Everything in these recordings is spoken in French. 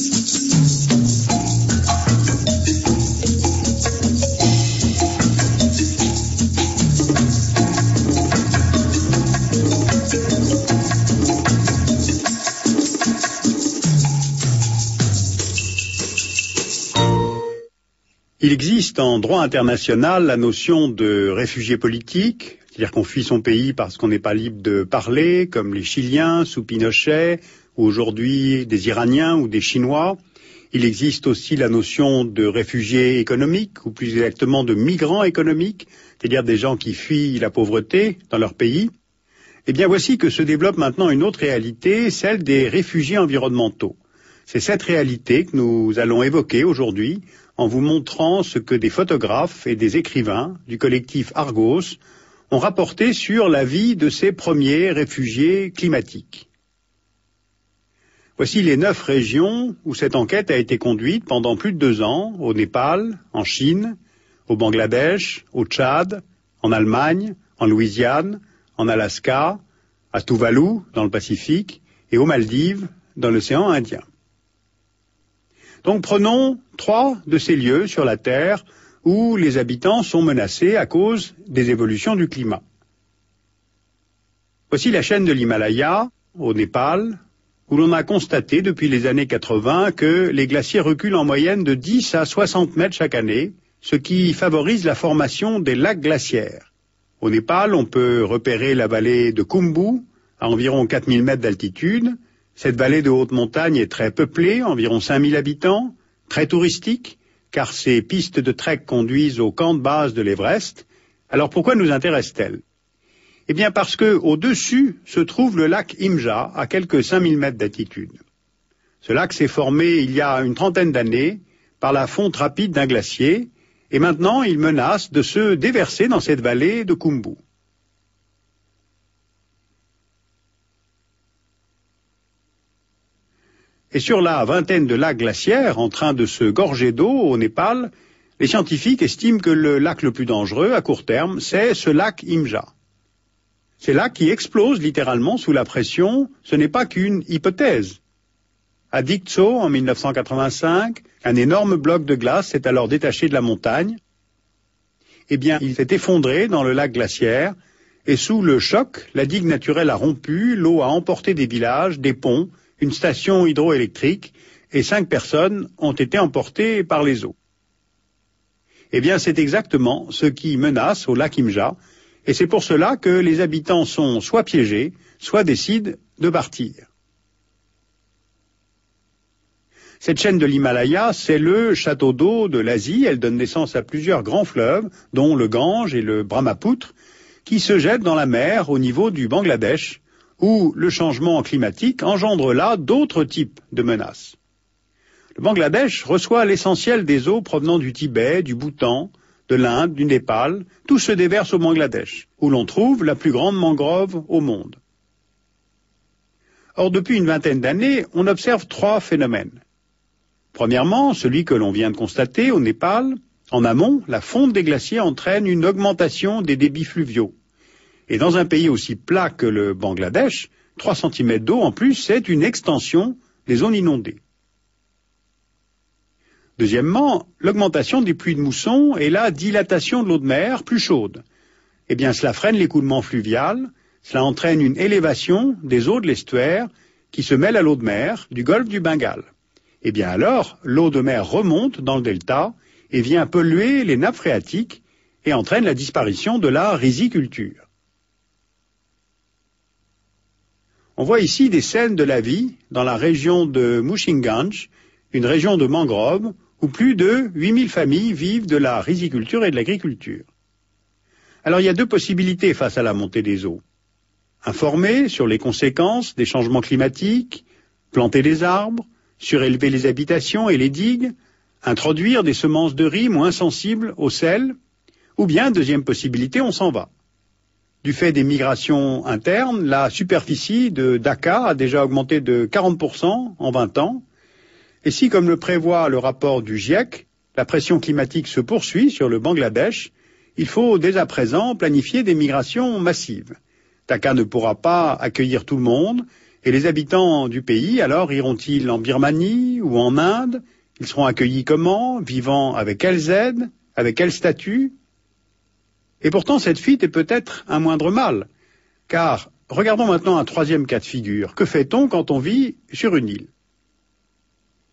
Il existe en droit international la notion de réfugié politique, c'est-à-dire qu'on fuit son pays parce qu'on n'est pas libre de parler, comme les Chiliens sous Pinochet, ou aujourd'hui des Iraniens ou des Chinois. Il existe aussi la notion de réfugié économique, ou plus exactement de migrants économiques, c'est-à-dire des gens qui fuient la pauvreté dans leur pays. Eh bien voici que se développe maintenant une autre réalité, celle des réfugiés environnementaux. C'est cette réalité que nous allons évoquer aujourd'hui en vous montrant ce que des photographes et des écrivains du collectif Argos ont rapporté sur la vie de ces premiers réfugiés climatiques. Voici les 9 régions où cette enquête a été conduite pendant plus de 2 ans, au Népal, en Chine, au Bangladesh, au Tchad, en Allemagne, en Louisiane, en Alaska, à Tuvalu, dans le Pacifique, et aux Maldives, dans l'océan Indien. Donc prenons 3 de ces lieux sur la Terre où les habitants sont menacés à cause des évolutions du climat. Voici la chaîne de l'Himalaya, au Népal, où l'on a constaté depuis les années 80 que les glaciers reculent en moyenne de 10 à 60 mètres chaque année, ce qui favorise la formation des lacs glaciaires. Au Népal, on peut repérer la vallée de Khumbu, à environ 4000 mètres d'altitude. Cette vallée de haute montagne est très peuplée, environ 5000 habitants, très touristique, car ces pistes de trek conduisent au camp de base de l'Everest. Alors pourquoi nous intéresse-t-elle? Eh bien parce que au-dessus se trouve le lac Imja, à quelques 5000 mètres d'altitude. Ce lac s'est formé il y a une trentaine d'années par la fonte rapide d'un glacier, et maintenant il menace de se déverser dans cette vallée de Khumbu. Et sur la vingtaine de lacs glaciaires en train de se gorger d'eau au Népal, les scientifiques estiment que le lac le plus dangereux à court terme, c'est ce lac Imja. Ces lacs qui explosent littéralement sous la pression, ce n'est pas qu'une hypothèse. À Dikzo, en 1985, un énorme bloc de glace s'est alors détaché de la montagne. Eh bien, il s'est effondré dans le lac glaciaire, et sous le choc, la digue naturelle a rompu, l'eau a emporté des villages, des ponts, une station hydroélectrique, et 5 personnes ont été emportées par les eaux. Eh bien, c'est exactement ce qui menace au lac Imja, et c'est pour cela que les habitants sont soit piégés, soit décident de partir. Cette chaîne de l'Himalaya, c'est le château d'eau de l'Asie. Elle donne naissance à plusieurs grands fleuves, dont le Gange et le Brahmapoutre, qui se jettent dans la mer au niveau du Bangladesh, où le changement climatique engendre là d'autres types de menaces. Le Bangladesh reçoit l'essentiel des eaux provenant du Tibet, du Bhoutan, de l'Inde, du Népal. Tout se déverse au Bangladesh, où l'on trouve la plus grande mangrove au monde. Or, depuis une vingtaine d'années, on observe 3 phénomènes. Premièrement, celui que l'on vient de constater au Népal, en amont, la fonte des glaciers entraîne une augmentation des débits fluviaux. Et dans un pays aussi plat que le Bangladesh, 3 cm d'eau en plus, c'est une extension des zones inondées. Deuxièmement, l'augmentation des pluies de mousson et la dilatation de l'eau de mer plus chaude. Eh bien, cela freine l'écoulement fluvial, cela entraîne une élévation des eaux de l'estuaire qui se mêlent à l'eau de mer du golfe du Bengale. Eh bien alors, l'eau de mer remonte dans le delta et vient polluer les nappes phréatiques et entraîne la disparition de la riziculture. On voit ici des scènes de la vie dans la région de Mushinganj, une région de mangroves où plus de 8000 familles vivent de la riziculture et de l'agriculture. Alors il y a 2 possibilités face à la montée des eaux. Informer sur les conséquences des changements climatiques, planter des arbres, surélever les habitations et les digues, introduire des semences de riz moins sensibles au sel, ou bien, deuxième possibilité, on s'en va. Du fait des migrations internes, la superficie de Dhaka a déjà augmenté de 40% en 20 ans. Et si, comme le prévoit le rapport du GIEC, la pression climatique se poursuit sur le Bangladesh, il faut dès à présent planifier des migrations massives. Dhaka ne pourra pas accueillir tout le monde, Et les habitants du pays, alors, iront-ils en Birmanie ou en Inde? Ils seront accueillis comment? Vivant avec quelles aides? Avec quel statut? Et pourtant, cette fuite est peut-être un moindre mal. Car, regardons maintenant un troisième cas de figure. Que fait-on quand on vit sur une île?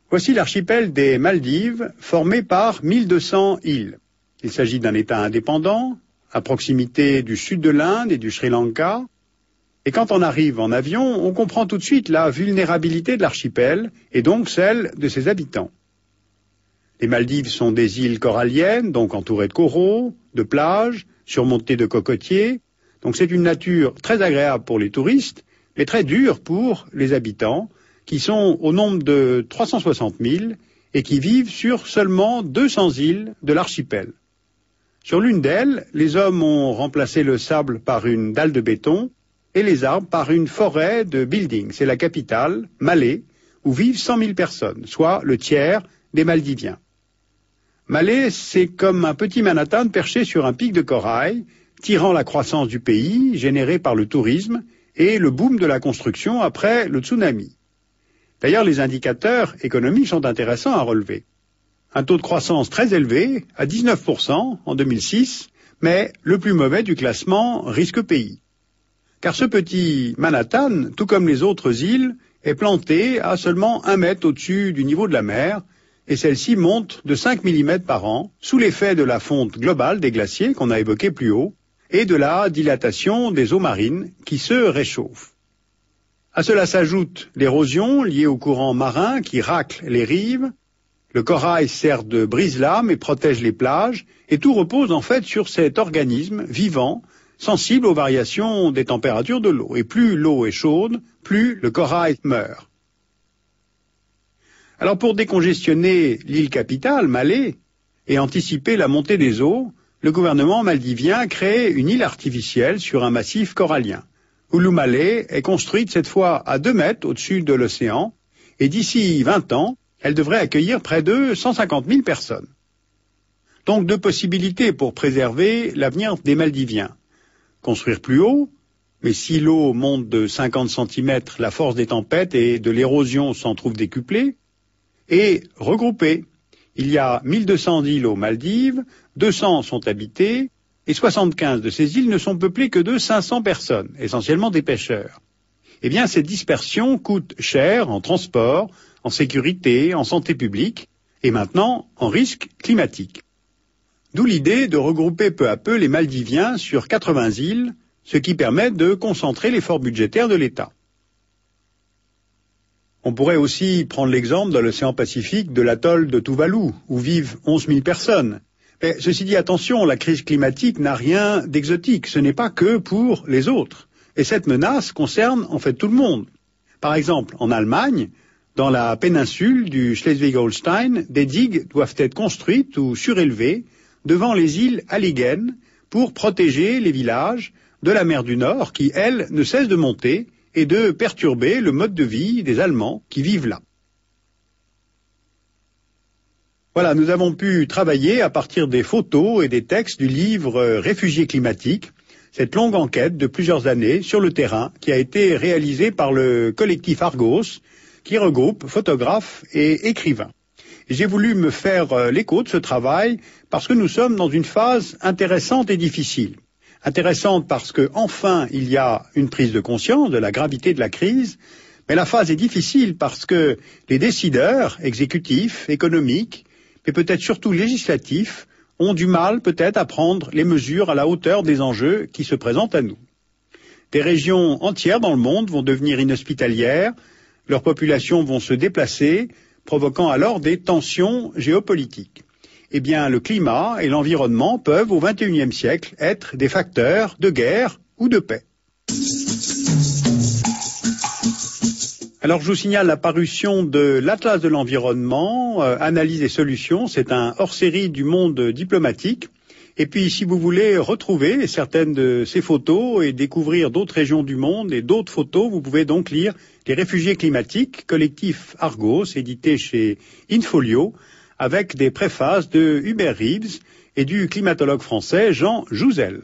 Voici l'archipel des Maldives, formé par 1200 îles. Il s'agit d'un État indépendant, à proximité du sud de l'Inde et du Sri Lanka. Et quand on arrive en avion, on comprend tout de suite la vulnérabilité de l'archipel, et donc celle de ses habitants. Les Maldives sont des îles coralliennes, donc entourées de coraux, de plages, surmontées de cocotiers. Donc c'est une nature très agréable pour les touristes, mais très dure pour les habitants, qui sont au nombre de 360 000 et qui vivent sur seulement 200 îles de l'archipel. Sur l'une d'elles, les hommes ont remplacé le sable par une dalle de béton et les arbres par une forêt de buildings. C'est la capitale, Malé, où vivent 100 000 personnes, soit le tiers des Maldiviens. Malé, c'est comme un petit Manhattan perché sur un pic de corail, tirant la croissance du pays, générée par le tourisme, et le boom de la construction après le tsunami. D'ailleurs, les indicateurs économiques sont intéressants à relever. Un taux de croissance très élevé, à 19% en 2006, mais le plus mauvais du classement risque pays. Car ce petit Manhattan, tout comme les autres îles, est planté à seulement 1 mètre au-dessus du niveau de la mer, et celle-ci monte de 5 mm par an, sous l'effet de la fonte globale des glaciers qu'on a évoqué plus haut, et de la dilatation des eaux marines qui se réchauffent. À cela s'ajoute l'érosion liée au courant marin qui racle les rives. Le corail sert de brise-lames et protège les plages, et tout repose en fait sur cet organisme vivant, sensible aux variations des températures de l'eau. Et plus l'eau est chaude, plus le corail meurt. Alors pour décongestionner l'île capitale, Malé, et anticiper la montée des eaux, le gouvernement maldivien crée une île artificielle sur un massif corallien. Ulu Malé est construite cette fois à 2 mètres au-dessus de l'océan, et d'ici 20 ans, elle devrait accueillir près de 150 000 personnes. Donc 2 possibilités pour préserver l'avenir des Maldiviens. Construire plus haut, mais si l'eau monte de 50 cm, la force des tempêtes et de l'érosion s'en trouve décuplée, et regrouper. Il y a 1200 îles aux Maldives, 200 sont habitées, et 75 de ces îles ne sont peuplées que de 500 personnes, essentiellement des pêcheurs. Eh bien, cette dispersion coûte cher en transport, en sécurité, en santé publique, et maintenant en risque climatique. D'où l'idée de regrouper peu à peu les Maldiviens sur 80 îles, ce qui permet de concentrer l'effort budgétaire de l'État. On pourrait aussi prendre l'exemple dans l'océan Pacifique de l'atoll de Tuvalu, où vivent 11 000 personnes. Mais ceci dit, attention, la crise climatique n'a rien d'exotique, ce n'est pas que pour les autres. Et cette menace concerne en fait tout le monde. Par exemple, en Allemagne, dans la péninsule du Schleswig-Holstein, des digues doivent être construites ou surélevées devant les îles Allegheny pour protéger les villages de la mer du Nord qui, elle, ne cesse de monter et de perturber le mode de vie des Allemands qui vivent là. Voilà, nous avons pu travailler à partir des photos et des textes du livre Réfugiés climatiques, cette longue enquête de plusieurs années sur le terrain qui a été réalisée par le collectif Argos, qui regroupe photographes et écrivains. J'ai voulu me faire l'écho de ce travail parce que nous sommes dans une phase intéressante et difficile. Intéressante parce que enfin il y a une prise de conscience de la gravité de la crise, mais la phase est difficile parce que les décideurs exécutifs, économiques, mais peut-être surtout législatifs, ont du mal peut-être à prendre les mesures à la hauteur des enjeux qui se présentent à nous. Des régions entières dans le monde vont devenir inhospitalières, leurs populations vont se déplacer, provoquant alors des tensions géopolitiques. Eh bien, le climat et l'environnement peuvent, au XXIe siècle, être des facteurs de guerre ou de paix. Alors, je vous signale la parution de l'Atlas de l'environnement, Analyse et solutions. C'est un hors-série du Monde diplomatique. Et puis, si vous voulez retrouver certaines de ces photos et découvrir d'autres régions du monde et d'autres photos, vous pouvez donc lire Les réfugiés climatiques, collectif Argos, édité chez Infolio, avec des préfaces de Hubert Reeves et du climatologue français Jean Jouzel.